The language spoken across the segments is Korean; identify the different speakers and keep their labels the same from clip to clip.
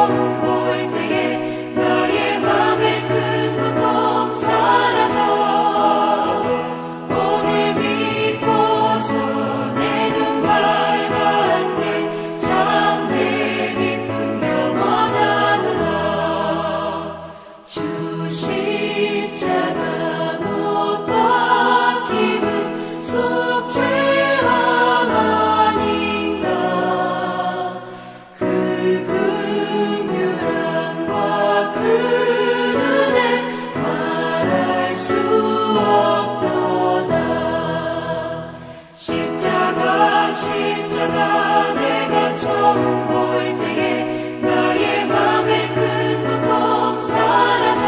Speaker 1: 처음 볼 때에 나의 맘의 큰 고통 사라져 오늘 믿고서 내 눈 밝았네 참 내 기쁨 영원하도다 주 십자가 못 박힘은 속죄함 아닌가 그 긍휼함과 그 은혜 말할 수 없도다 십자가 내가 처음 볼 때에 나의 맘의 큰 고통 사라져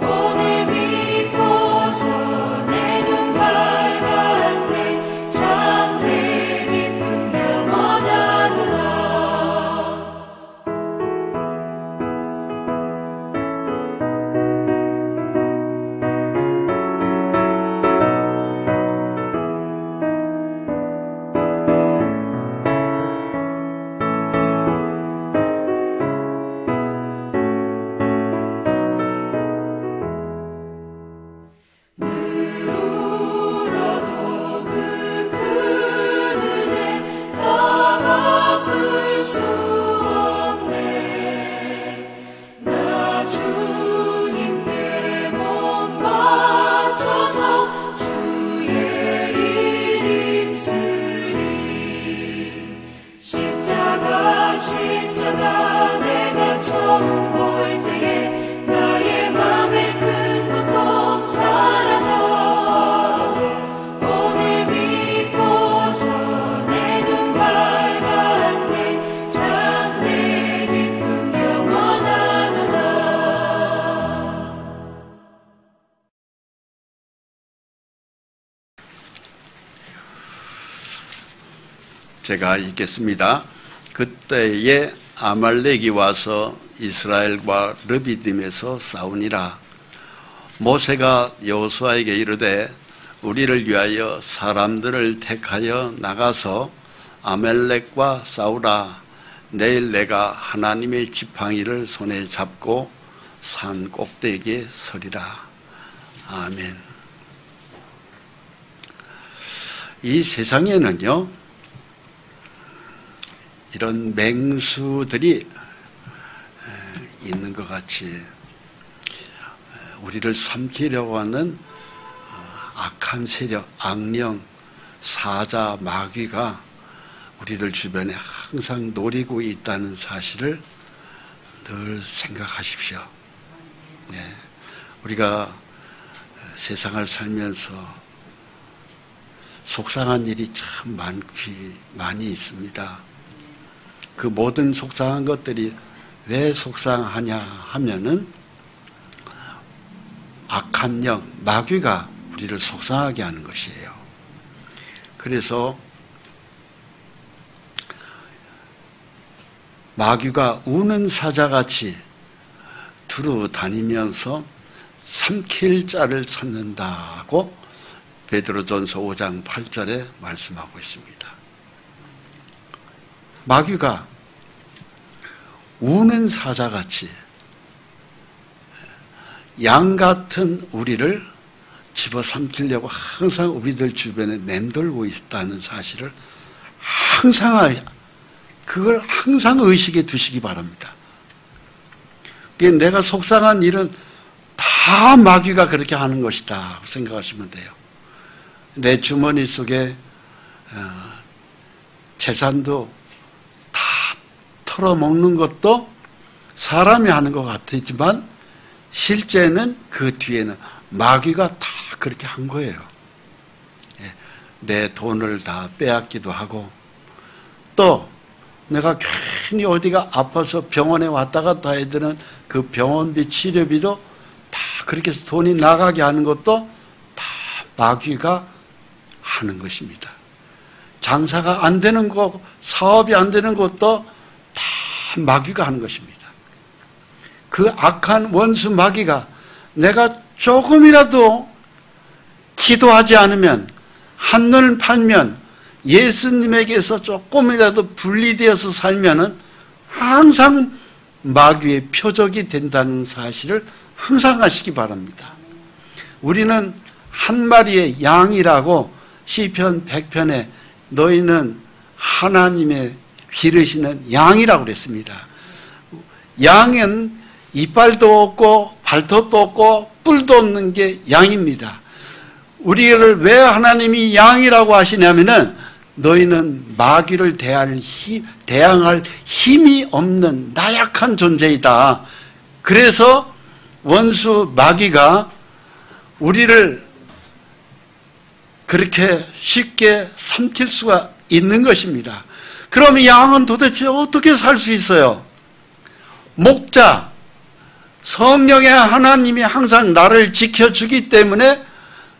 Speaker 1: 오늘 믿고서 내 눈 밝았네 참 내 기쁨 영원하도다 울어도 그 큰 은혜 다 갚을 수 없네 나 주님께 몸 바쳐서 주의 일 힘쓰리 십자가 내가 처음 볼 때에 나의 맘의 큰 고통 사라져 오늘 믿고서 내 눈 밝았네 참 내 기쁨 영원하도다
Speaker 2: 제가 읽겠습니다. 그때에 아말렉이 와서 이스라엘과 르비딤에서 싸우니라. 모세가 여호수아에게 이르되 우리를 위하여 사람들을 택하여 나가서 아말렉과 싸우라. 내일 내가 하나님의 지팡이를 손에 잡고 산 꼭대기에 서리라. 아멘. 이 세상에는요, 이런 맹수들이 있는 것 같이 우리를 삼키려고 하는 악한 세력, 악령, 사자, 마귀가 우리들 주변에 항상 노리고 있다는 사실을 늘 생각하십시오. 우리가 세상을 살면서 속상한 일이 참 많이 있습니다. 그 모든 속상한 것들이 왜 속상하냐 하면은 악한 영, 마귀가 우리를 속상하게 하는 것이에요. 그래서 마귀가 우는 사자같이 두루 다니면서 삼킬 자를 찾는다고 베드로전서 5장 8절에 말씀하고 있습니다. 마귀가 우는 사자같이 양 같은 우리를 집어삼키려고 항상 우리들 주변에 맴돌고 있다는 사실을 그걸 항상 의식에 두시기 바랍니다. 내가 속상한 일은 다 마귀가 그렇게 하는 것이다 생각하시면 돼요. 내 주머니 속에 재산도 다 털어먹는 것도 사람이 하는 것 같지만 실제는 그 뒤에는 마귀가 다 그렇게 한 거예요. 내 돈을 다 빼앗기도 하고 또 내가 괜히 어디가 아파서 병원에 왔다 갔다 해야 되는 그 병원비 치료비도 다 그렇게 해서 돈이 나가게 하는 것도 다 마귀가 하는 것입니다. 장사가 안 되는 것, 사업이 안 되는 것도 다 마귀가 하는 것입니다. 그 악한 원수 마귀가 내가 조금이라도 기도하지 않으면, 한눈을 팔면, 예수님에게서 조금이라도 분리되어서 살면은 항상 마귀의 표적이 된다는 사실을 항상 아시기 바랍니다. 우리는 한 마리의 양이라고 시편 100편에 너희는 하나님의 기르시는 양이라고 그랬습니다. 양은 이빨도 없고 발톱도 없고 뿔도 없는 게 양입니다. 우리를 왜 하나님이 양이라고 하시냐면은 너희는 마귀를 대항할 힘이 없는 나약한 존재이다. 그래서 원수 마귀가 우리를 그렇게 쉽게 삼킬 수가 있는 것입니다. 그럼 양은 도대체 어떻게 살 수 있어요? 목자, 성령의 하나님이 항상 나를 지켜주기 때문에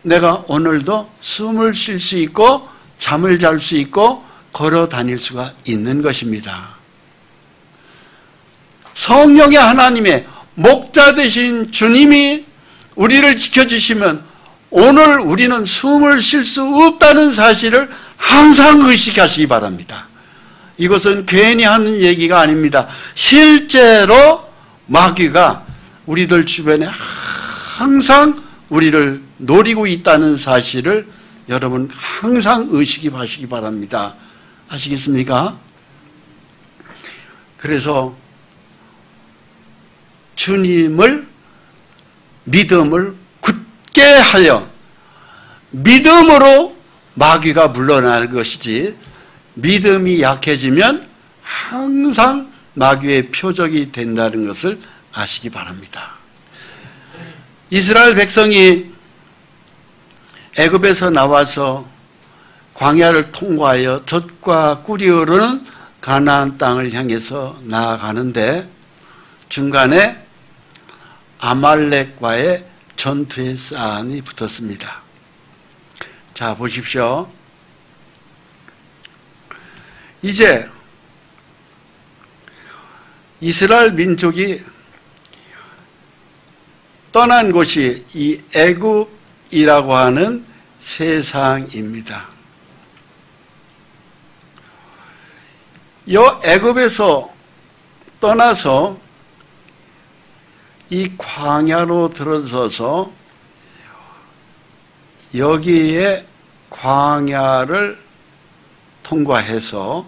Speaker 2: 내가 오늘도 숨을 쉴 수 있고 잠을 잘 수 있고 걸어 다닐 수가 있는 것입니다. 성령의 하나님의 목자 되신 주님이 우리를 지켜주시면 오늘 우리는 숨을 쉴 수 없다는 사실을 항상 의식하시기 바랍니다. 이것은 괜히 하는 얘기가 아닙니다. 실제로 마귀가 우리들 주변에 항상 우리를 노리고 있다는 사실을 여러분 항상 의식하시기 바랍니다. 아시겠습니까? 그래서 주님을 믿음을 굳게 하여 믿음으로 마귀가 물러날 것이지 믿음이 약해지면 항상 마귀의 표적이 된다는 것을 아시기 바랍니다. 이스라엘 백성이 애굽에서 나와서 광야를 통과하여 젖과 꿀이 흐르는 가나안 땅을 향해서 나아가는데 중간에 아말렉과의 전투의 싸움이 붙었습니다. 자, 보십시오. 이제 이스라엘 민족이 떠난 곳이 이 애굽이라고 하는 세상입니다. 이 애굽에서 떠나서 이 광야로 들어서서 여기에 광야를 통과해서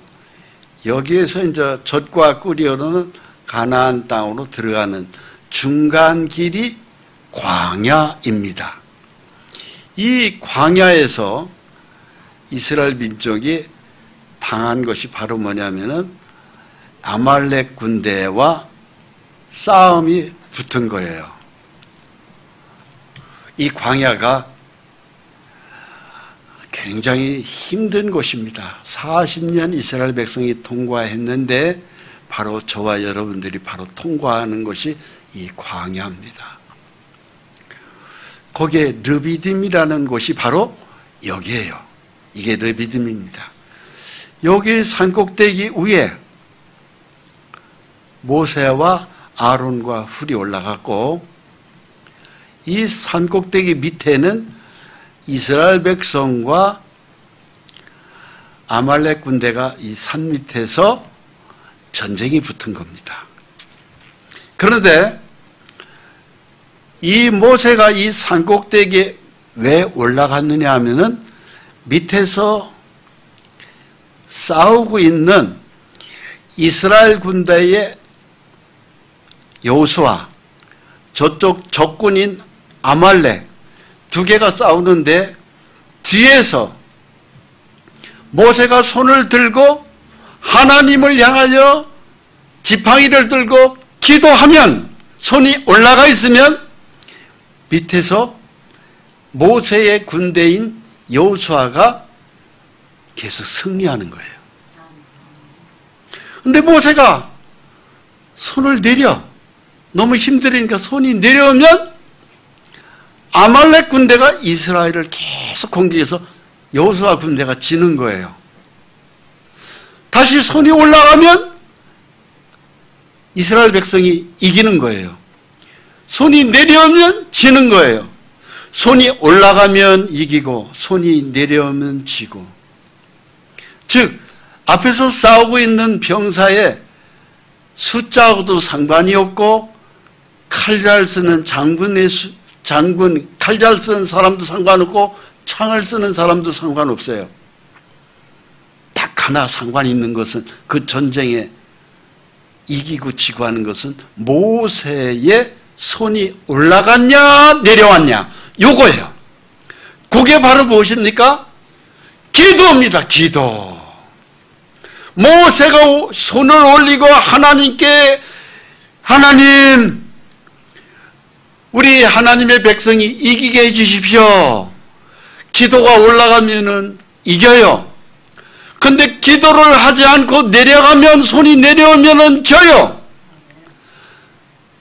Speaker 2: 여기에서 이제 젖과 꿀이 흐르는 가나안 땅으로 들어가는 중간 길이 광야입니다. 이 광야에서 이스라엘 민족이 당한 것이 바로 뭐냐면은 아말렉 군대와 싸움이 붙은 거예요. 이 광야가 굉장히 힘든 곳입니다. 40년 이스라엘 백성이 통과했는데 바로 저와 여러분들이 바로 통과하는 것이 이 광야입니다. 거기에 르비딤이라는 곳이 바로 여기에요. 이게 르비딤입니다. 여기 산꼭대기 위에 모세와 아론과 훌이 올라갔고 이 산꼭대기 밑에는 이스라엘 백성과 아말렉 군대가 이 산 밑에서 전쟁이 붙은 겁니다. 그런데 이 모세가 이 산꼭대기에 왜 올라갔느냐 하면은 밑에서 싸우고 있는 이스라엘 군대의 여호수아, 저쪽 적군인 아말렉 두 개가 싸우는데 뒤에서 모세가 손을 들고 하나님을 향하여 지팡이를 들고 기도하면 손이 올라가 있으면 밑에서 모세의 군대인 여호수아가 계속 승리하는 거예요. 근데 모세가 손을 내려 너무 힘들으니까 손이 내려오면 아말렉 군대가 이스라엘을 계속 공격해서 여호수아 군대가 지는 거예요. 다시 손이 올라가면 이스라엘 백성이 이기는 거예요. 손이 내려오면 지는 거예요. 손이 올라가면 이기고 손이 내려오면 지고. 즉 앞에서 싸우고 있는 병사의 숫자하고도 상관이 없고 칼 잘 쓰는 장군, 칼 잘 쓰는 사람도 상관없고 창을 쓰는 사람도 상관없어요. 딱 하나 상관 있는 것은 그 전쟁에 이기고 지고 하는 것은 모세의 손이 올라갔냐 내려왔냐 요거예요. 그게 바로 무엇입니까? 기도입니다. 기도. 모세가 손을 올리고 하나님께 하나님 우리 하나님의 백성이 이기게 해주십시오. 기도가 올라가면은 이겨요. 근데 기도를 하지 않고 내려가면 손이 내려오면은 져요.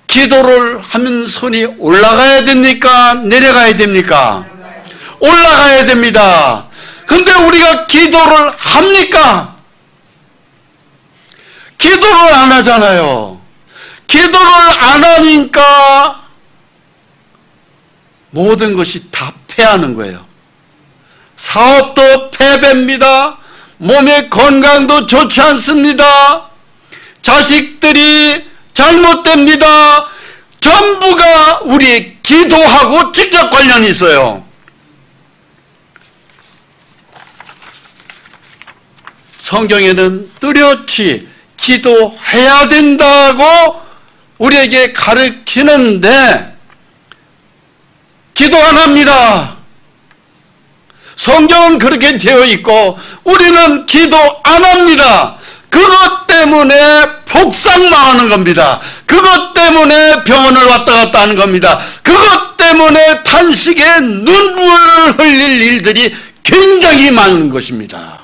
Speaker 2: 기도를 하면 손이 올라가야 됩니까? 내려가야 됩니까? 올라가야 됩니다. 근데 우리가 기도를 합니까? 기도를 안 하잖아요. 기도를 안 하니까 모든 것이 다 패하는 거예요. 사업도 패배입니다. 몸의 건강도 좋지 않습니다. 자식들이 잘못됩니다. 전부가 우리 기도하고 직접 관련이 있어요. 성경에는 뚜렷이 기도해야 된다고 우리에게 가르치는데 기도 안 합니다. 성경은 그렇게 되어 있고 우리는 기도 안 합니다. 그것 때문에 복상망하는 겁니다. 그것 때문에 병원을 왔다 갔다 하는 겁니다. 그것 때문에 탄식에 눈물을 흘릴 일들이 굉장히 많은 것입니다.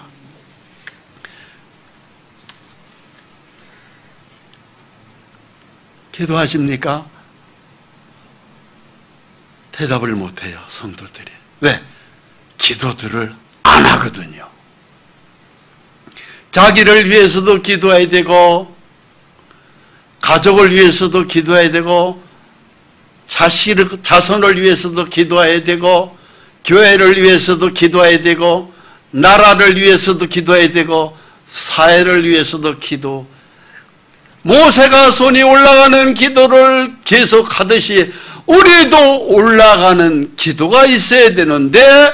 Speaker 2: 기도하십니까? 대답을 못해요, 성도들이. 왜? 기도들을 안 하거든요. 자기를 위해서도 기도해야 되고 가족을 위해서도 기도해야 되고 자손을 위해서도 기도해야 되고 교회를 위해서도 기도해야 되고 나라를 위해서도 기도해야 되고 사회를 위해서도 기도. 모세가 손이 올라가는 기도를 계속 하듯이 우리도 올라가는 기도가 있어야 되는데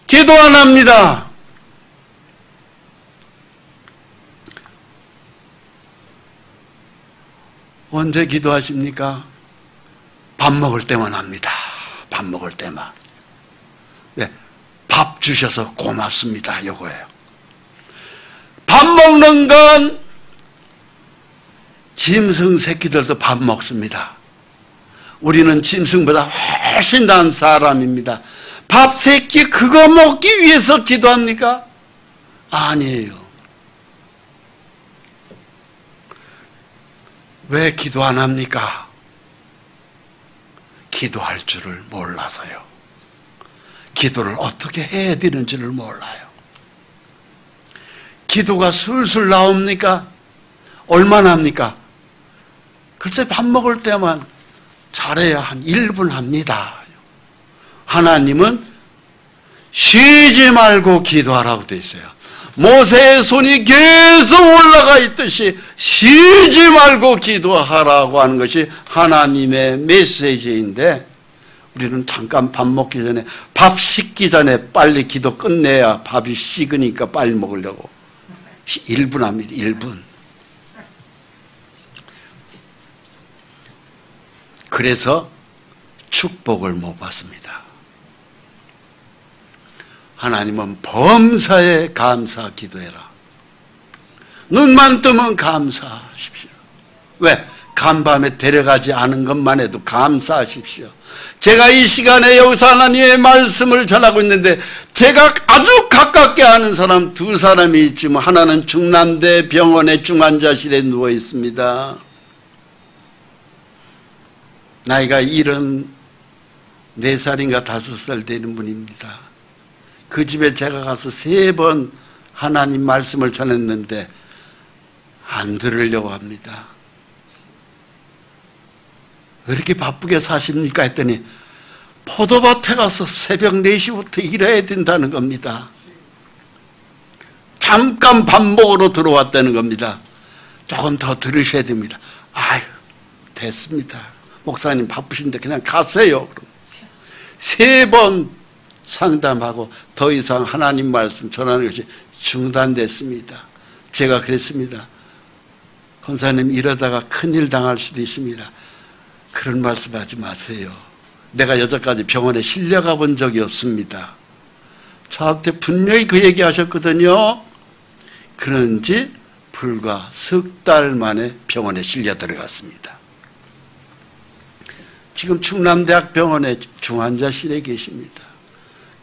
Speaker 2: 기도 안 합니다. 언제 기도하십니까? 밥 먹을 때만 합니다. 밥 먹을 때만. 네, 밥 주셔서 고맙습니다. 요거예요. 밥 먹는 건 짐승 새끼들도 밥 먹습니다. 우리는 짐승보다 훨씬 나은 사람입니다. 밥 새끼 그거 먹기 위해서 기도합니까? 아니에요. 왜 기도 안 합니까? 기도할 줄을 몰라서요. 기도를 어떻게 해야 되는지를 몰라요. 기도가 술술 나옵니까? 얼마나 합니까? 글쎄 밥 먹을 때만 잘해야 한 1분 합니다. 하나님은 쉬지 말고 기도하라고 되어 있어요. 모세의 손이 계속 올라가 있듯이 쉬지 말고 기도하라고 하는 것이 하나님의 메시지인데 우리는 잠깐 밥 먹기 전에 밥 식기 전에 빨리 기도 끝내야 밥이 식으니까 빨리 먹으려고 1분 합니다. 1분. 그래서 축복을 못 받습니다. 하나님은 범사에 감사 기도해라. 눈만 뜨면 감사하십시오. 왜? 간밤에 데려가지 않은 것만 해도 감사하십시오. 제가 이 시간에 여기서 하나님의 말씀을 전하고 있는데 제가 아주 가깝게 아는 사람 두 사람이 있지만 하나는 중남대 병원의 중환자실에 누워 있습니다. 나이가 74살인가 5살 되는 분입니다. 그 집에 제가 가서 3번 하나님 말씀을 전했는데 안 들으려고 합니다. 왜 이렇게 바쁘게 사십니까? 했더니 포도밭에 가서 새벽 4시부터 일해야 된다는 겁니다. 잠깐 밥 먹으러 들어왔다는 겁니다. 조금 더 들으셔야 됩니다. 아유, 됐습니다. 목사님 바쁘신데 그냥 가세요. 그럼 3번 상담하고 더 이상 하나님 말씀 전하는 것이 중단됐습니다. 제가 그랬습니다. 권사님 이러다가 큰일 당할 수도 있습니다. 그런 말씀하지 마세요. 내가 여태까지 병원에 실려가 본 적이 없습니다. 저한테 분명히 그 얘기 하셨거든요. 그런지 불과 석 달 만에 병원에 실려 들어갔습니다. 지금 충남대학병원의 중환자실에 계십니다.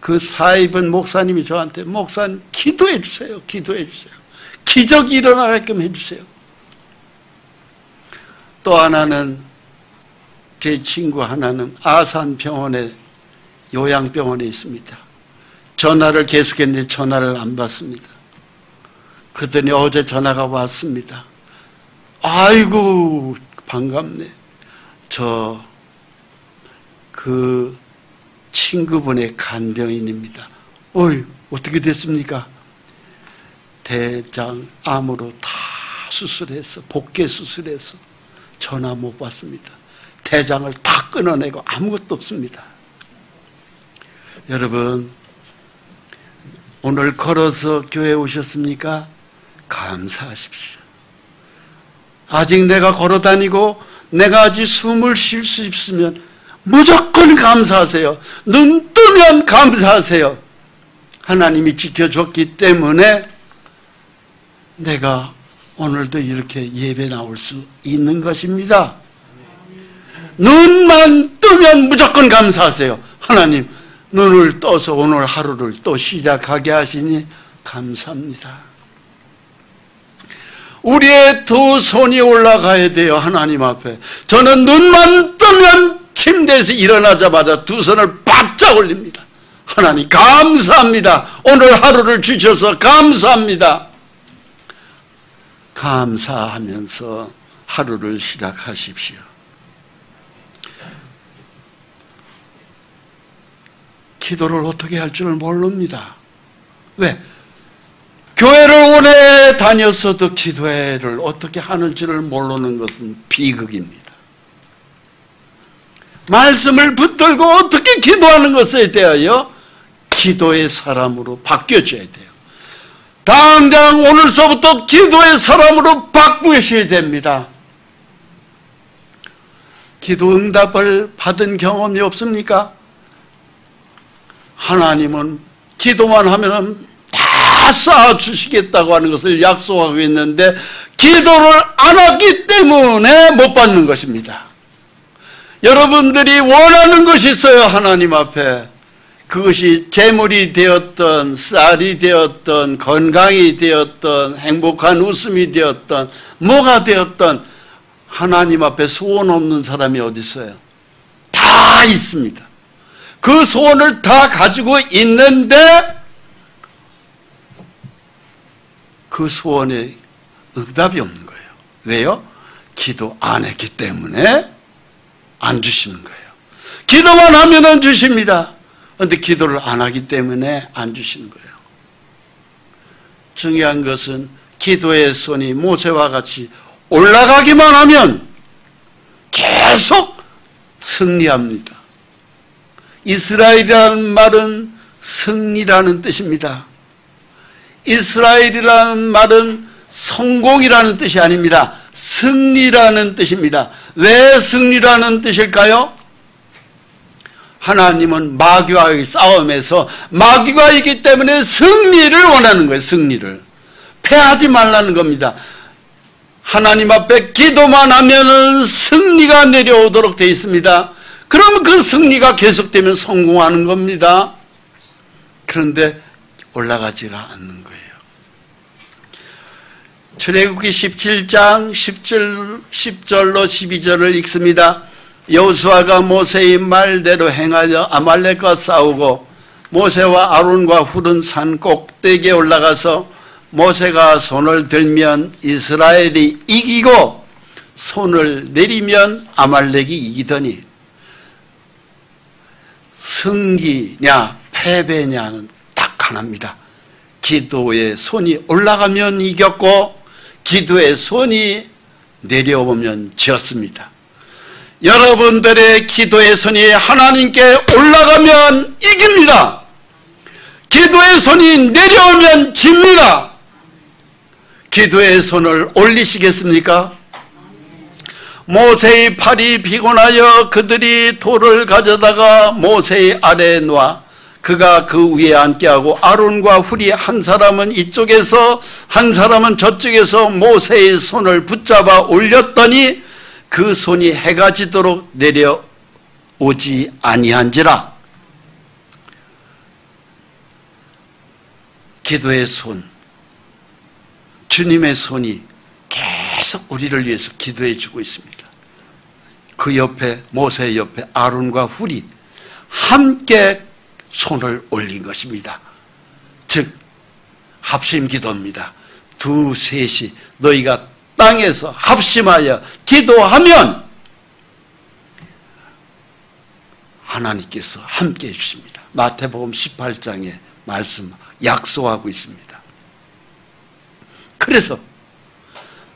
Speaker 2: 그 사입은 목사님이 저한테 목사님 기도해 주세요. 기도해 주세요. 기적이 일어나게끔 해주세요. 또 하나는 제 친구 하나는 아산병원에 요양병원에 있습니다. 전화를 계속했는데 전화를 안 받습니다. 그랬더니 어제 전화가 왔습니다. 아이고 반갑네. 그 친구분의 간병인입니다. 어이 어떻게 됐습니까? 대장암으로 다 수술해서 복개 수술해서 전화 못 받습니다. 대장을 다 끊어내고 아무것도 없습니다. 여러분 오늘 걸어서 교회에 오셨습니까? 감사하십시오. 아직 내가 걸어다니고 내가 아직 숨을 쉴 수 있으면 무조건 감사하세요. 눈 뜨면 감사하세요. 하나님이 지켜줬기 때문에 내가 오늘도 이렇게 예배 나올 수 있는 것입니다. 눈만 뜨면 무조건 감사하세요. 하나님 눈을 떠서 오늘 하루를 또 시작하게 하시니 감사합니다. 우리의 두 손이 올라가야 돼요. 하나님 앞에. 저는 눈만 뜨면 침대에서 일어나자마자 두 손을 바짝 올립니다. 하나님 감사합니다. 오늘 하루를 주셔서 감사합니다. 감사하면서 하루를 시작하십시오. 기도를 어떻게 할 줄 모릅니다. 왜? 교회를 오래 다녔어도 기도회를 어떻게 하는지를 모르는 것은 비극입니다. 말씀을 붙들고 어떻게 기도하는 것에 대하여 기도의 사람으로 바뀌어져야 돼요. 당장 오늘서부터 기도의 사람으로 바꾸셔야 됩니다. 기도 응답을 받은 경험이 없습니까? 하나님은 기도만 하면 다 쌓아주시겠다고 하는 것을 약속하고 있는데 기도를 안 하기 때문에 못 받는 것입니다. 여러분들이 원하는 것이 있어요. 하나님 앞에. 그것이 재물이 되었던 쌀이 되었던 건강이 되었던 행복한 웃음이 되었던 뭐가 되었던 하나님 앞에 소원 없는 사람이 어디 있어요? 다 있습니다. 그 소원을 다 가지고 있는데 그 소원에 응답이 없는 거예요. 왜요? 기도 안 했기 때문에 안 주시는 거예요. 기도만 하면은 주십니다. 그런데 기도를 안 하기 때문에 안 주시는 거예요. 중요한 것은 기도의 손이 모세와 같이 올라가기만 하면 계속 승리합니다. 이스라엘이라는 말은 승리라는 뜻입니다. 이스라엘이라는 말은 성공이라는 뜻이 아닙니다. 승리라는 뜻입니다. 왜 승리라는 뜻일까요? 하나님은 마귀와의 싸움에서 마귀가 있기 때문에 승리를 원하는 거예요. 승리를. 패하지 말라는 겁니다. 하나님 앞에 기도만 하면은 승리가 내려오도록 되어 있습니다. 그러면 그 승리가 계속되면 성공하는 겁니다. 그런데 올라가지가 않는 거예요. 출애굽기 17장 10절로 12절을 읽습니다. 여호수아가 모세의 말대로 행하여 아말렉과 싸우고 모세와 아론과 훌은 산 꼭대기에 올라가서 모세가 손을 들면 이스라엘이 이기고 손을 내리면 아말렉이 이기더니 승기냐 패배냐는 딱 하나입니다. 기도에 손이 올라가면 이겼고 기도의 손이 내려오면 지었습니다. 여러분들의 기도의 손이 하나님께 올라가면 이깁니다. 기도의 손이 내려오면 집니다. 기도의 손을 올리시겠습니까? 모세의 팔이 피곤하여 그들이 돌을 가져다가 모세의 아래에 놓아 그가 그 위에 앉게 하고 아론과 훌이 한 사람은 이쪽에서 한 사람은 저쪽에서 모세의 손을 붙잡아 올렸더니 그 손이 해가 지도록 내려오지 아니한지라. 기도의 손, 주님의 손이 계속 우리를 위해서 기도해 주고 있습니다. 그 옆에 모세의 옆에 아론과 훌이 함께 손을 올린 것입니다. 즉 합심 기도입니다. 두 셋이 너희가 땅에서 합심하여 기도하면 하나님께서 함께 해주십니다. 마태복음 18장에 말씀 약속하고 있습니다. 그래서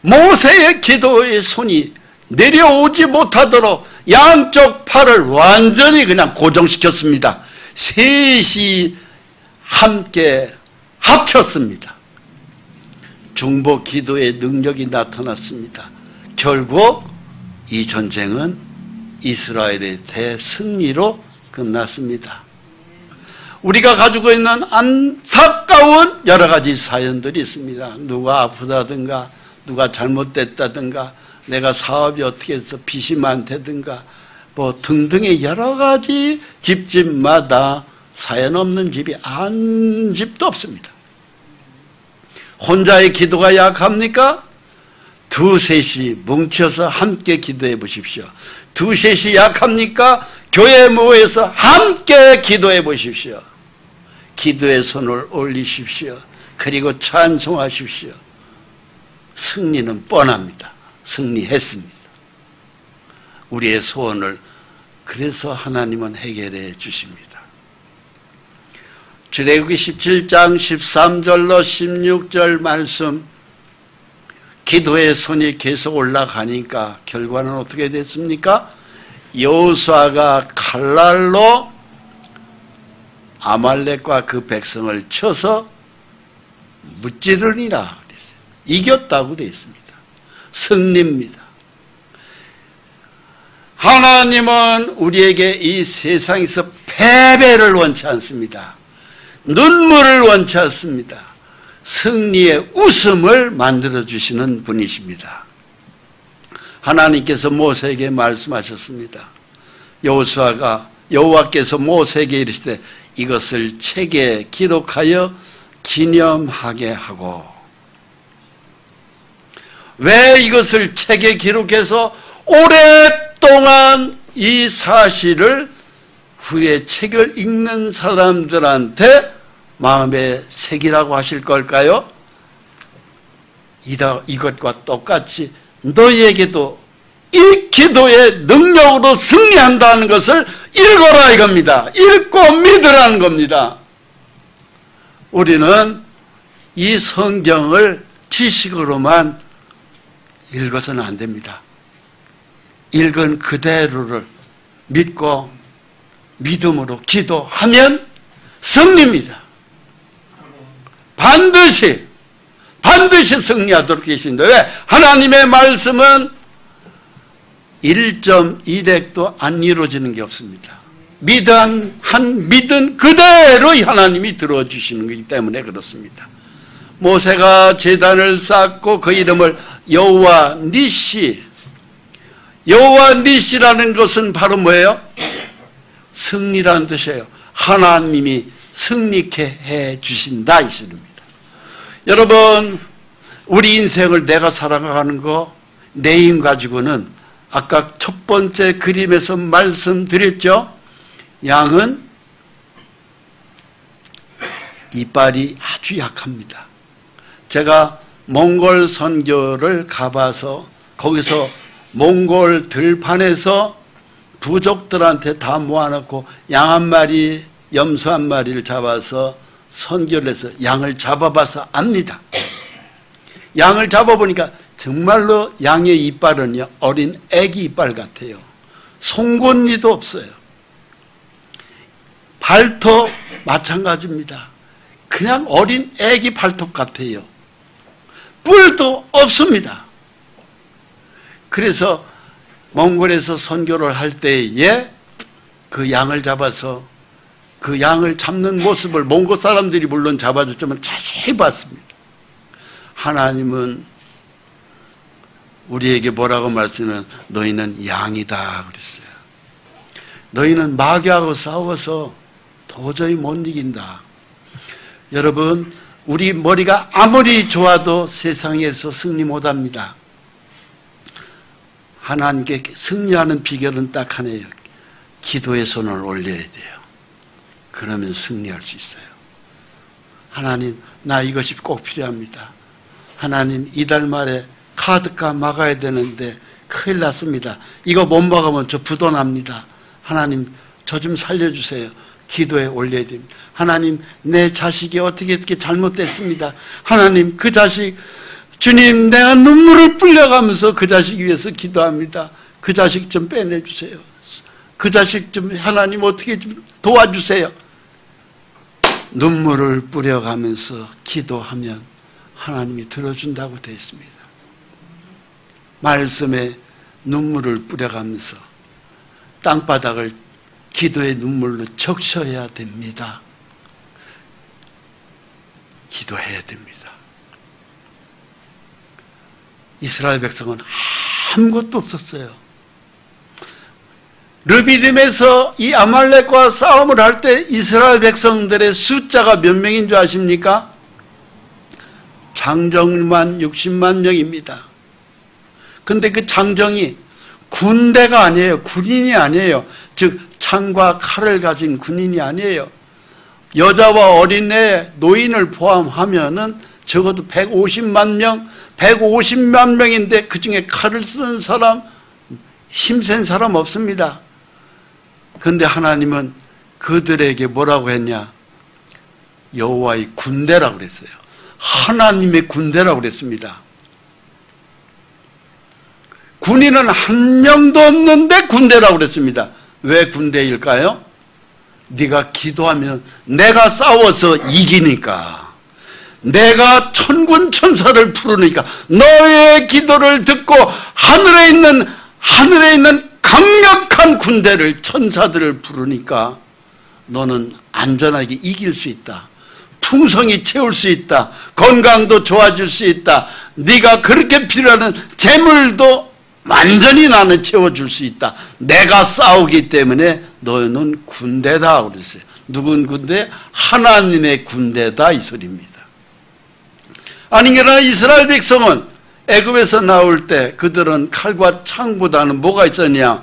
Speaker 2: 모세의 기도의 손이 내려오지 못하도록 양쪽 팔을 완전히 그냥 고정시켰습니다. 셋이 함께 합쳤습니다. 중보 기도의 능력이 나타났습니다. 결국 이 전쟁은 이스라엘의 대승리로 끝났습니다. 우리가 가지고 있는 안타까운 여러 가지 사연들이 있습니다. 누가 아프다든가 누가 잘못됐다든가 내가 사업이 어떻게 해서 빚이 많다든가 뭐 등등의 여러 가지 집집마다 사연 없는 집이 한 집도 없습니다. 혼자의 기도가 약합니까? 두셋이 뭉쳐서 함께 기도해 보십시오. 두셋이 약합니까? 교회 모여서 함께 기도해 보십시오. 기도의 손을 올리십시오. 그리고 찬송하십시오. 승리는 뻔합니다. 승리했습니다. 우리의 소원을 그래서 하나님은 해결해 주십니다. 출애굽기 17장 13절로 16절 말씀, 기도의 손이 계속 올라가니까 결과는 어떻게 됐습니까? 여호수아가 칼날로 아말렉과 그 백성을 쳐서 무찌르니라 됐어요. 이겼다고 되어 있습니다. 승리입니다. 하나님은 우리에게 이 세상에서 패배를 원치 않습니다. 눈물을 원치 않습니다. 승리의 웃음을 만들어주시는 분이십니다. 하나님께서 모세에게 말씀하셨습니다. 여호와께서 모세에게 이르시되 이것을 책에 기록하여 기념하게 하고. 왜 이것을 책에 기록해서 오랫동안 이 사실을 후에 책을 읽는 사람들한테 마음에 새기라고 하실 걸까요? 이것과 똑같이 너희에게도 이 기도의 능력으로 승리한다는 것을 읽어라 이겁니다. 읽고 믿으라는 겁니다. 우리는 이 성경을 지식으로만 읽어서는 안 됩니다. 읽은 그대로를 믿고 믿음으로 기도하면 승리입니다. 반드시 승리하도록 계신다. 왜? 하나님의 말씀은 1.1핵도 안 이루어지는 게 없습니다. 믿은 그대로 하나님이 들어주시는 거기 때문에 그렇습니다. 모세가 제단을 쌓고 그 이름을 여호와 니시, 여호와 니시라는 것은 바로 뭐예요? 승리라는 뜻이에요. 하나님이 승리케 해 주신다 이 뜻입니다. 여러분, 우리 인생을 내가 살아가는 거, 내 힘 가지고는 아까 첫 번째 그림에서 말씀드렸죠. 양은 이빨이 아주 약합니다. 제가 몽골 선교를 가봐서 거기서 몽골 들판에서 부족들한테 다 모아놓고 양 한 마리, 염소 한 마리를 잡아서 선교를 해서 양을 잡아봐서 압니다. 양을 잡아보니까 정말로 양의 이빨은요, 어린 애기 이빨 같아요. 송곳니도 없어요. 발톱 마찬가지입니다. 그냥 어린 애기 발톱 같아요. 뿔도 없습니다. 그래서 몽골에서 선교를 할 때에 그 양을 잡아서 그 양을 잡는 모습을 몽골 사람들이 물론 잡아줬지만 자세히 봤습니다. 하나님은 우리에게 뭐라고 말씀하시는, 너희는 양이다 그랬어요. 너희는 마귀하고 싸워서 도저히 못 이긴다. 여러분, 우리 머리가 아무리 좋아도 세상에서 승리 못합니다. 하나님께 승리하는 비결은 딱 하나예요. 기도의 손을 올려야 돼요. 그러면 승리할 수 있어요. 하나님, 나 이것이 꼭 필요합니다. 하나님, 이달 말에 카드값 막아야 되는데 큰일 났습니다. 이거 못 막으면 저 부도납니다. 하나님, 저 좀 살려주세요. 기도에 올려야 됩니다. 하나님, 내 자식이 어떻게 잘못됐습니다. 하나님, 그 자식, 주님, 내가 눈물을 뿌려가면서 그 자식 위해서 기도합니다. 그 자식 좀 빼내주세요. 그 자식 좀 하나님 어떻게 좀 도와주세요. 눈물을 뿌려가면서 기도하면 하나님이 들어준다고 되어 있습니다. 말씀에 눈물을 뿌려가면서 땅바닥을 기도의 눈물로 적셔야 됩니다. 기도해야 됩니다. 이스라엘 백성은 아무것도 없었어요. 르비딤에서 이 아말렉과 싸움을 할 때 이스라엘 백성들의 숫자가 몇 명인 줄 아십니까? 장정만 60만 명입니다. 근데 그 장정이 군대가 아니에요. 군인이 아니에요. 즉 창과 칼을 가진 군인이 아니에요. 여자와 어린애, 노인을 포함하면은 적어도 150만 명, 150만 명인데 그 중에 칼을 쓰는 사람, 힘센 사람 없습니다. 그런데 하나님은 그들에게 뭐라고 했냐? 여호와의 군대라고 그랬어요. 하나님의 군대라고 그랬습니다. 군인은 한 명도 없는데 군대라고 그랬습니다. 왜 군대일까요? 네가 기도하면 내가 싸워서 이기니까, 내가 천군 천사를 부르니까, 너의 기도를 듣고 하늘에 있는 강력한 군대를, 천사들을 부르니까 너는 안전하게 이길 수 있다. 풍성히 채울 수 있다. 건강도 좋아질 수 있다. 네가 그렇게 필요하는 재물도 완전히 나는 채워줄 수 있다. 내가 싸우기 때문에 너는 군대다 그랬어요. 누군 군대? 하나님의 군대다 이 소리입니다. 아니 그러나 이스라엘 백성은 애굽에서 나올 때 그들은 칼과 창보다는 뭐가 있었냐?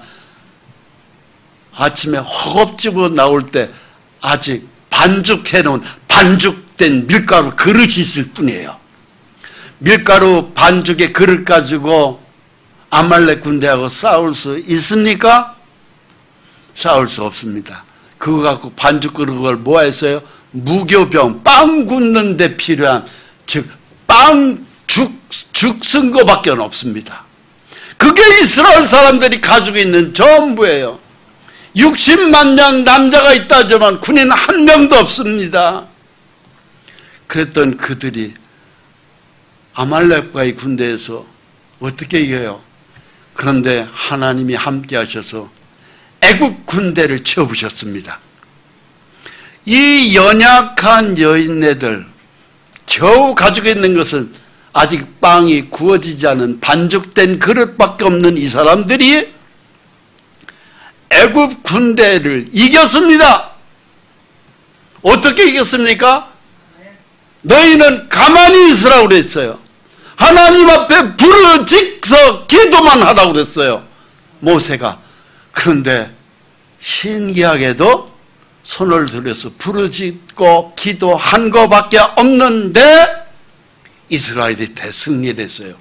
Speaker 2: 아침에 허겁지겁 나올 때 아직 반죽해놓은 반죽된 밀가루 그릇이 있을 뿐이에요. 밀가루 반죽의 그릇 가지고 아말렉 군대하고 싸울 수 있습니까? 싸울 수 없습니다. 그거 갖고 반죽 그릇을 뭐 했어요? 무교병, 빵 굽는 데 필요한, 즉 죽 쓴 거밖에 없습니다. 그게 이스라엘 사람들이 가지고 있는 전부예요. 60만 명 남자가 있다지만 군인 한 명도 없습니다. 그랬던 그들이 아말렉과의 군대에서 어떻게 이겨요? 그런데 하나님이 함께 하셔서 애국 군대를 쳐부셨습니다. 이 연약한 여인네들, 겨우 가지고 있는 것은 아직 빵이 구워지지 않은 반죽된 그릇밖에 없는 이 사람들이 애굽 군대를 이겼습니다. 어떻게 이겼습니까? 너희는 가만히 있으라고 그랬어요. 하나님 앞에 부르짖어 기도만 하라고 그랬어요, 모세가. 그런데 신기하게도 손을 들여서 부르짖고 기도한 것밖에 없는데 이스라엘이 대승리를 했어요.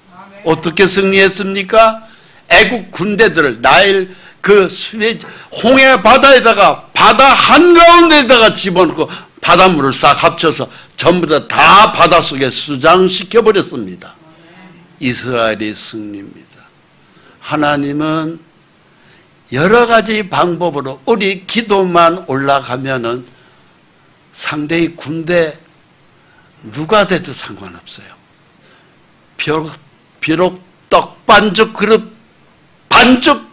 Speaker 2: 어떻게 승리했습니까? 애국 군대들을 나일 그 홍해 바다에다가, 바다 한가운데에다가 집어넣고 바닷물을 싹 합쳐서 전부 다 바닷속에 수장시켜 버렸습니다. 이스라엘의 승리입니다. 하나님은 여러 가지 방법으로 우리 기도만 올라가면은 상대의 군대 누가 돼도 상관없어요. 비록 떡 반죽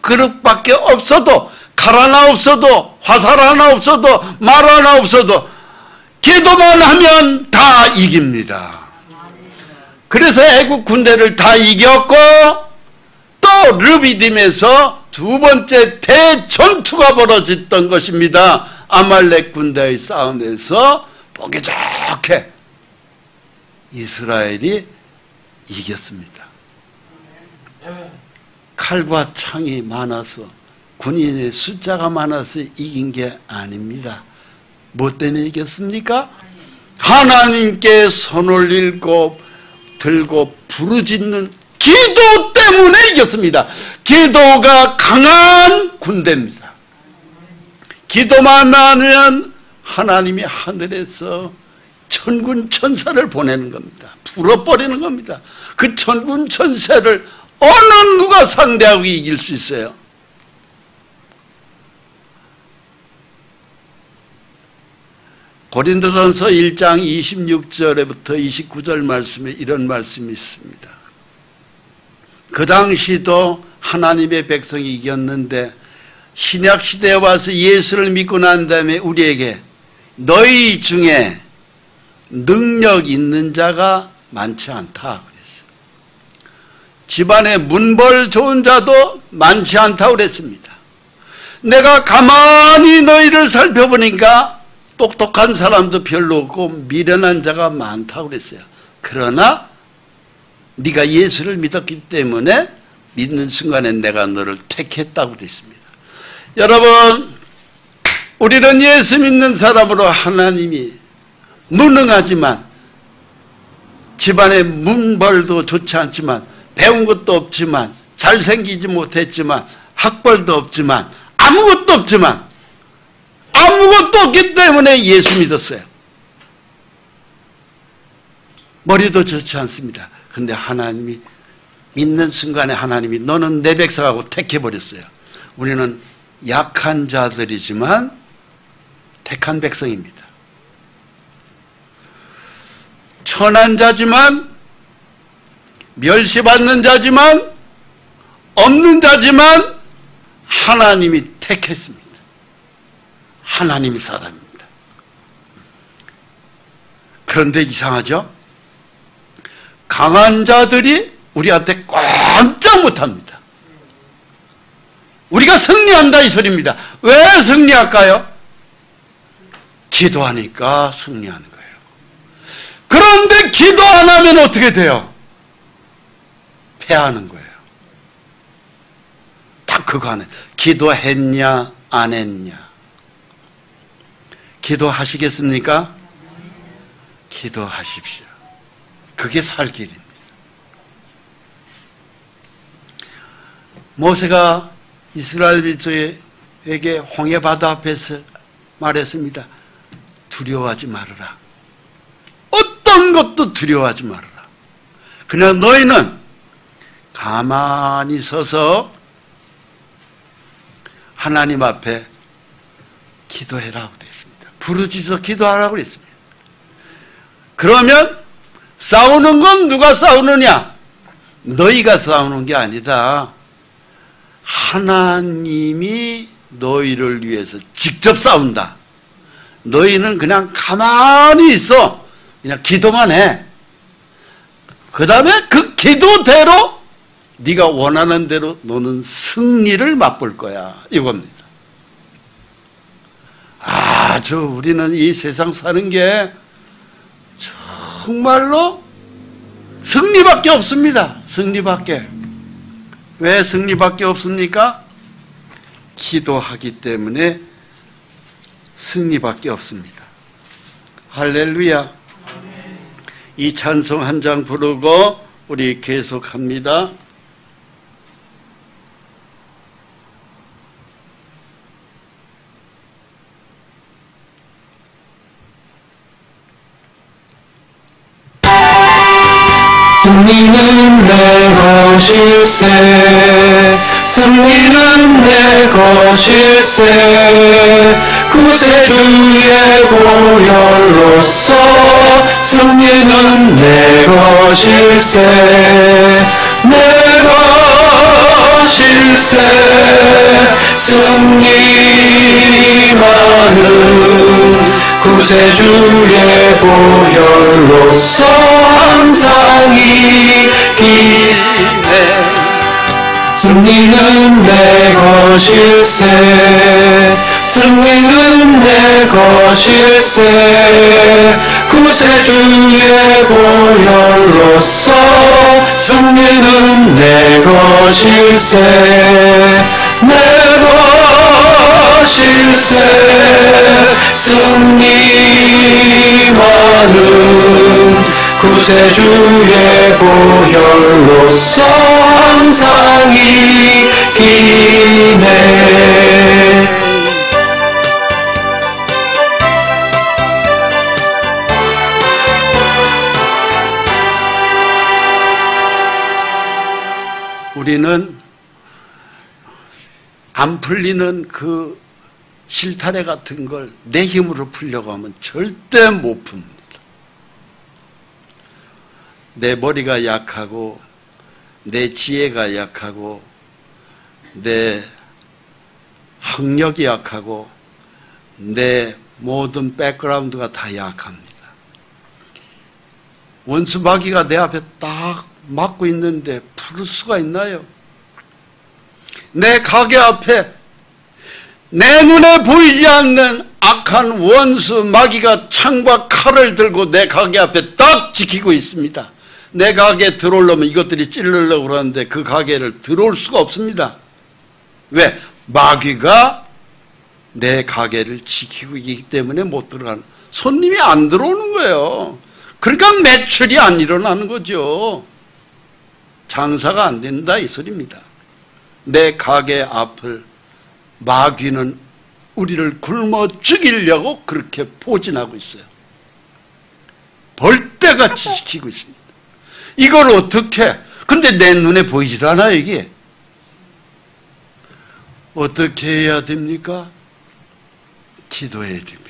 Speaker 2: 그릇밖에 없어도, 칼 하나 없어도, 화살 하나 없어도, 말 하나 없어도 기도만 하면 다 이깁니다. 그래서 애국 군대를 다 이겼고 또 르비딤에서 두 번째 대전투가 벌어졌던 것입니다. 아말렉 군대의 싸움에서 보기 좋게 이스라엘이 이겼습니다. 칼과 창이 많아서, 군인의 숫자가 많아서 이긴 게 아닙니다. 뭐 때문에 이겼습니까? 하나님께 손을 들고 부르짖는 기도 때문에 이겼습니다. 기도가 강한 군대입니다. 기도만 하면 하나님이 하늘에서 천군 천사를 보내는 겁니다. 불어버리는 겁니다. 그 천군 천사를 어느 누가 상대하고 이길 수 있어요? 고린도전서 1장 26절부터 29절 말씀에 이런 말씀이 있습니다. 그 당시도 하나님의 백성이 이겼는데 신약 시대에 와서 예수를 믿고 난 다음에 우리에게 너희 중에 능력 있는 자가 많지 않다 그랬어요. 집안에 문벌 좋은 자도 많지 않다고 그랬습니다. 내가 가만히 너희를 살펴보니까 똑똑한 사람도 별로 없고 미련한 자가 많다고 그랬어요. 그러나 네가 예수를 믿었기 때문에 믿는 순간에 내가 너를 택했다고 되어 있습니다. 여러분, 우리는 예수 믿는 사람으로 하나님이 무능하지만, 집안에 문벌도 좋지 않지만, 배운 것도 없지만, 잘생기지 못했지만, 학벌도 없지만, 아무것도 없지만, 아무것도 없기 때문에 예수 믿었어요. 머리도 좋지 않습니다. 근데 하나님이 믿는 순간에 하나님이 너는 내 백성하고 택해버렸어요. 우리는 약한 자들이지만 택한 백성입니다. 천한 자지만, 멸시받는 자지만, 없는 자지만 하나님이 택했습니다. 하나님이 사람입니다. 그런데 이상하죠? 강한 자들이 우리한테 꼼짝 못합니다. 우리가 승리한다 이 소리입니다. 왜 승리할까요? 기도하니까 승리하는 거예요. 그런데 기도 안 하면 어떻게 돼요? 패하는 거예요. 딱 그거 안에 기도했냐 안 했냐. 기도하시겠습니까? 기도하십시오. 그게 살 길입니다. 모세가 이스라엘 백성에게 홍해 바다 앞에서 말했습니다. 두려워하지 말아라. 어떤 것도 두려워하지 말아라. 그냥 너희는 가만히 서서 하나님 앞에 기도해라고 되어 있습니다. 부르짖어 기도하라고 그랬습니다. 그러면 싸우는 건 누가 싸우느냐? 너희가 싸우는 게 아니다. 하나님이 너희를 위해서 직접 싸운다. 너희는 그냥 가만히 있어. 그냥 기도만 해. 그 다음에 그 기도대로 네가 원하는 대로 너는 승리를 맛볼 거야. 이겁니다. 우리는 이 세상 사는 게 정말로 승리밖에 없습니다. 승리밖에. 왜 승리밖에 없습니까? 기도하기 때문에 승리밖에 없습니다. 할렐루야. 이 찬송 한 장 부르고 우리 계속합니다.
Speaker 3: 승리는 내 것일세. 승리는 내 것일세. 구세주의 보혈로서 승리는 내 것일세. 내 것일세. 승리만은 구세주의 보혈로서 항상 이기네. 승리는 내 것일세. 승리는 내 것일세. 구세주의 보혈로서 승리는 내 것일세. 내 것일세. 승리만은 구세주의 보혈로서 항상 이기네.
Speaker 2: 우리는 안 풀리는 그 실타래 같은 걸 내 힘으로 풀려고 하면 절대 못 풉니다. 내 머리가 약하고 내 지혜가 약하고 내 학력이 약하고 내 모든 백그라운드가 다 약합니다. 원수 마귀가 내 앞에 딱 막고 있는데 풀을 수가 있나요? 내 가게 앞에 내 눈에 보이지 않는 악한 원수 마귀가 창과 칼을 들고 내 가게 앞에 딱 지키고 있습니다. 내 가게에 들어오려면 이것들이 찌르려고 그러는데 그 가게를 들어올 수가 없습니다. 왜? 마귀가 내 가게를 지키고 있기 때문에 못 들어가는, 손님이 안 들어오는 거예요. 그러니까 매출이 안 일어나는 거죠. 장사가 안 된다 이 소리입니다. 내 가게 앞을 마귀는 우리를 굶어 죽이려고 그렇게 포진하고 있어요. 벌떼같이 지키고 있습니다. 이걸 어떻게, 근데 내 눈에 보이질 않아요 이게. 어떻게 해야 됩니까? 기도해야 됩니다.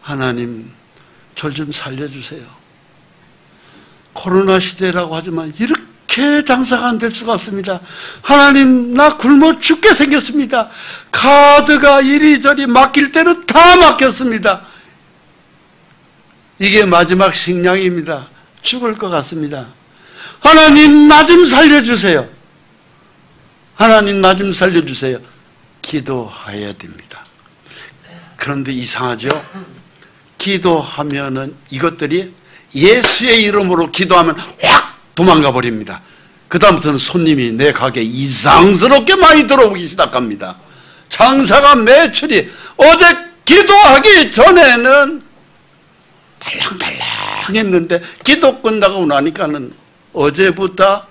Speaker 2: 하나님 절 좀 살려주세요. 코로나 시대라고 하지만 이렇게 장사가 안 될 수가 없습니다. 하나님 나 굶어 죽게 생겼습니다. 카드가 이리저리 맡길 때는 다 맡겼습니다. 이게 마지막 식량입니다. 죽을 것 같습니다. 하나님 나 좀 살려주세요. 하나님 나 좀 살려주세요. 기도해야 됩니다. 그런데 이상하죠? 기도하면은 이것들이 예수의 이름으로 기도하면 확 도망가 버립니다. 그 다음부터는 손님이 내 가게에 이상스럽게 많이 들어오기 시작합니다. 장사가 매출이, 어제 기도하기 전에는 달랑달랑 했는데 기도 끝나고 나니까는 어제보다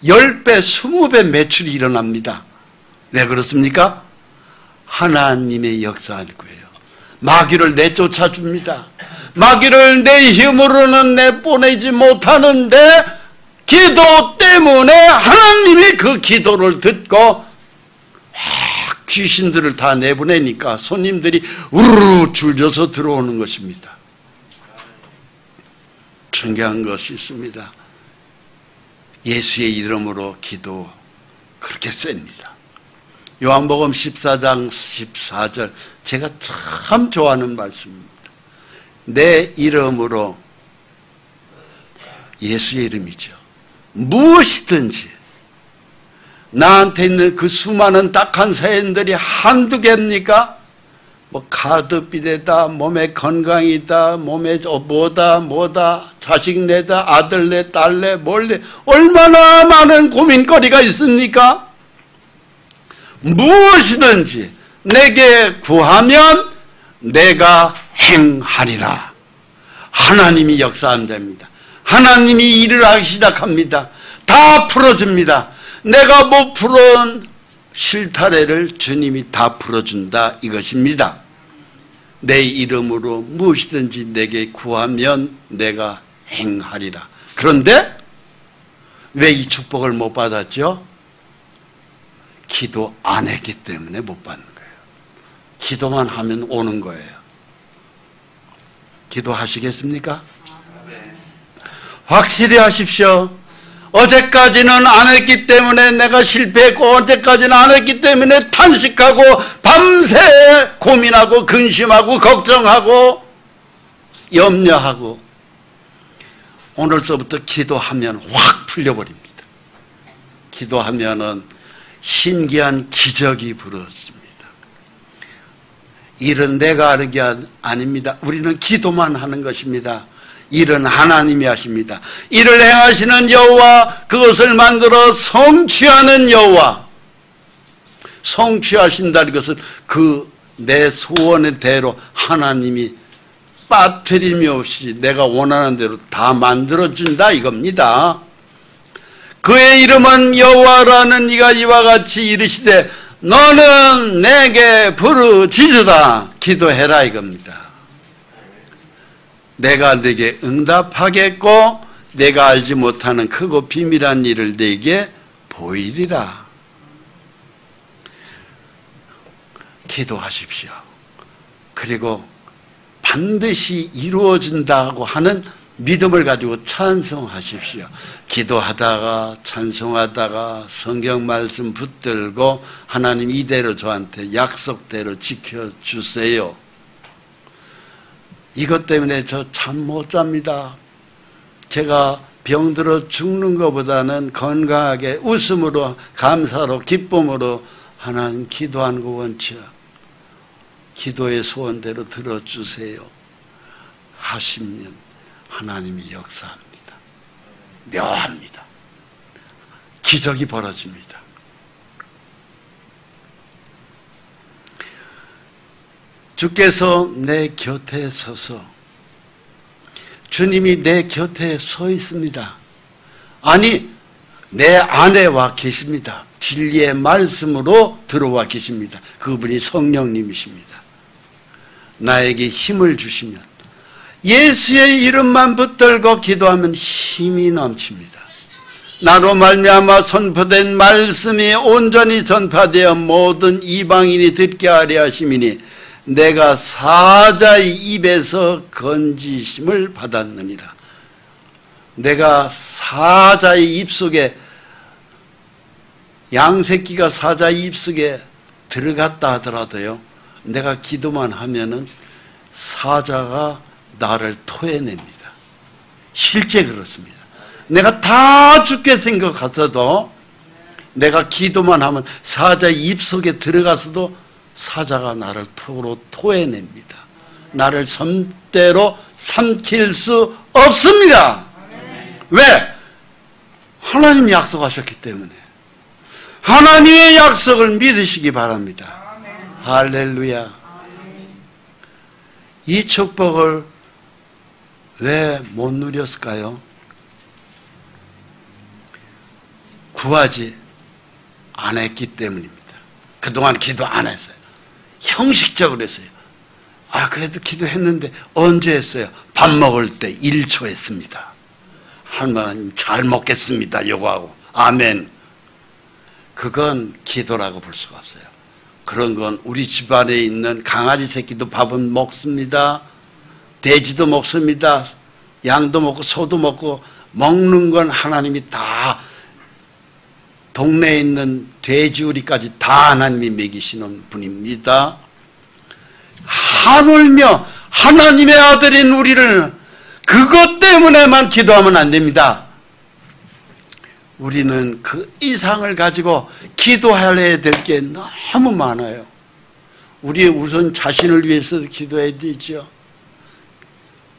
Speaker 2: 10배, 20배 매출이 일어납니다. 왜 그렇습니까? 하나님의 역사일 거예요. 마귀를 내쫓아 줍니다. 마귀를 내 힘으로는 내보내지 못하는데 기도 때문에 하나님이 그 기도를 듣고 확 귀신들을 다 내보내니까 손님들이 우르르 줄져서 들어오는 것입니다. 중요한 것이 있습니다. 예수의 이름으로 기도 그렇게 셉니다. 요한복음 14장 14절 제가 참 좋아하는 말씀입니다. 내 이름으로, 예수의 이름이죠. 무엇이든지 나한테 있는 그 수많은 딱한 사연들이 한두 개입니까? 뭐 카드비대다, 몸의 건강이다, 몸에 뭐다, 자식 내다, 아들 내, 딸 내, 뭘 내, 얼마나 많은 고민거리가 있습니까? 무엇이든지 내게 구하면 내가 행하리라. 하나님이 역사한답니다. 하나님이 일을 하기 시작합니다. 다 풀어줍니다. 내가 못 풀은 실타래를 주님이 다 풀어준다 이것입니다. 내 이름으로 무엇이든지 내게 구하면 내가 행하리라. 그런데 왜 이 축복을 못 받았죠? 기도 안 했기 때문에 못 받는 거예요. 기도만 하면 오는 거예요. 기도하시겠습니까? 확실히 하십시오. 어제까지는 안 했기 때문에 내가 실패했고, 어제까지는 안 했기 때문에 탄식하고 밤새 고민하고 근심하고 걱정하고 염려하고, 오늘서부터 기도하면 확 풀려버립니다. 기도하면은 신기한 기적이 벌어집니다. 일은 내가 하는 게 아닙니다. 우리는 기도만 하는 것입니다. 일은 하나님이 하십니다. 일을 행하시는 여호와, 그것을 만들어 성취하는 여호와. 성취하신다는 것은 그 내 소원의 대로 하나님이 빠뜨림이 없이 내가 원하는 대로 다 만들어준다 이겁니다. 그의 이름은 여호와라는 이가 이와 같이 이르시되 너는 내게 부르짖으라, 기도해라 이겁니다. 내가 네게 응답하겠고 내가 알지 못하는 크고 비밀한 일을 네게 보이리라. 기도하십시오. 그리고 반드시 이루어진다고 하는 믿음을 가지고 찬송하십시오. 기도하다가 찬송하다가 성경 말씀 붙들고 하나님 이대로 저한테 약속대로 지켜주세요. 이것 때문에 저 잠 못 잡니다. 제가 병들어 죽는 것보다는 건강하게 웃음으로 감사로 기쁨으로 하나님 기도하는 거 원치요. 기도의 소원대로 들어주세요 하시면 하나님이 역사합니다. 묘합니다. 기적이 벌어집니다. 주께서 내 곁에 서서, 주님이 내 곁에 서 있습니다. 아니, 내 안에 와 계십니다. 진리의 말씀으로 들어와 계십니다. 그분이 성령님이십니다. 나에게 힘을 주시면, 예수의 이름만 붙들고 기도하면 힘이 넘칩니다. 나로 말미암아 선포된 말씀이 온전히 전파되어 모든 이방인이 듣게 하려 하심이니 내가 사자의 입에서 건지심을 받았느니라. 내가 사자의 입속에, 양새끼가 사자의 입속에 들어갔다 하더라도요, 내가 기도만 하면은 사자가 나를 토해냅니다. 실제 그렇습니다. 내가 다 죽게 생각하서도 내가 기도만 하면 사자의 입속에 들어가서도 사자가 나를 토해냅니다. 나를 섬대로 삼킬 수 없습니다. 왜? 하나님이 약속하셨기 때문에. 하나님의 약속을 믿으시기 바랍니다. 할렐루야. 이 축복을 왜 못 누렸을까요? 구하지 안 했기 때문입니다. 그동안 기도 안 했어요. 형식적으로 했어요. 그래도 기도했는데 언제 했어요? 밥 먹을 때 1초 했습니다. 하나님 잘 먹겠습니다. 요거하고 아멘. 그건 기도라고 볼 수가 없어요. 그런 건 우리 집안에 있는 강아지 새끼도 밥은 먹습니다. 돼지도 먹습니다. 양도 먹고 소도 먹고, 먹는 건 하나님이 다, 동네에 있는 돼지우리까지 다 하나님이 먹이시는 분입니다. 하물며 하나님의 아들인 우리를 그것 때문에만 기도하면 안 됩니다. 우리는 그 이상을 가지고 기도해야 될 게 너무 많아요. 우리 우선 자신을 위해서도 기도해야 되죠.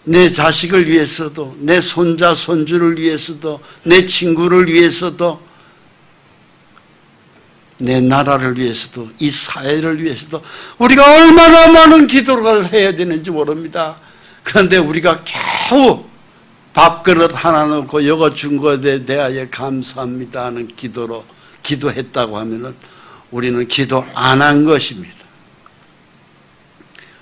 Speaker 2: 내 자식을 위해서도, 내 손자 손주를 위해서도, 내 친구를 위해서도, 내 나라를 위해서도, 이 사회를 위해서도 우리가 얼마나 많은 기도를 해야 되는지 모릅니다. 그런데 우리가 겨우 밥그릇 하나 넣고 이거 준 것에 대하여 감사합니다 하는 기도로 기도했다고 하면은 우리는 기도 안 한 것입니다.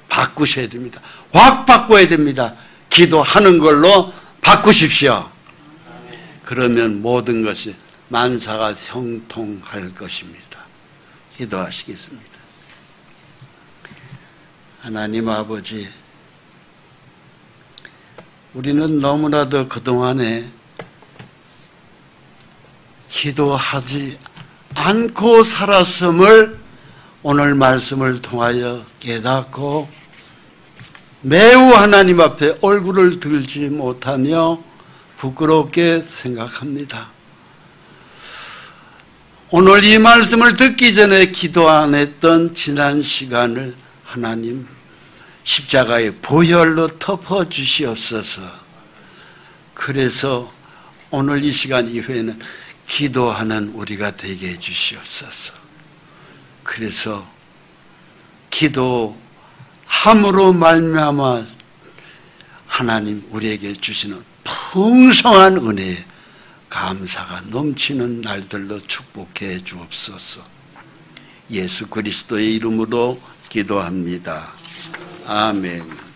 Speaker 2: 바꾸셔야 됩니다. 확 바꿔야 됩니다. 기도하는 걸로 바꾸십시오. 그러면 모든 것이 만사가 형통할 것입니다. 기도하시겠습니다. 하나님 아버지, 우리는 너무나도 그동안에 기도하지 않고 살았음을 오늘 말씀을 통하여 깨닫고 매우 하나님 앞에 얼굴을 들지 못하며 부끄럽게 생각합니다. 오늘 이 말씀을 듣기 전에 기도 안 했던 지난 시간을 하나님 십자가의 보혈로 덮어주시옵소서. 그래서 오늘 이 시간 이후에는 기도하는 우리가 되게 해주시옵소서. 그래서 기도함으로 말미암아 하나님 우리에게 주시는 풍성한 은혜에 감사가 넘치는 날들로 축복해 주옵소서. 예수 그리스도의 이름으로 기도합니다. 아멘.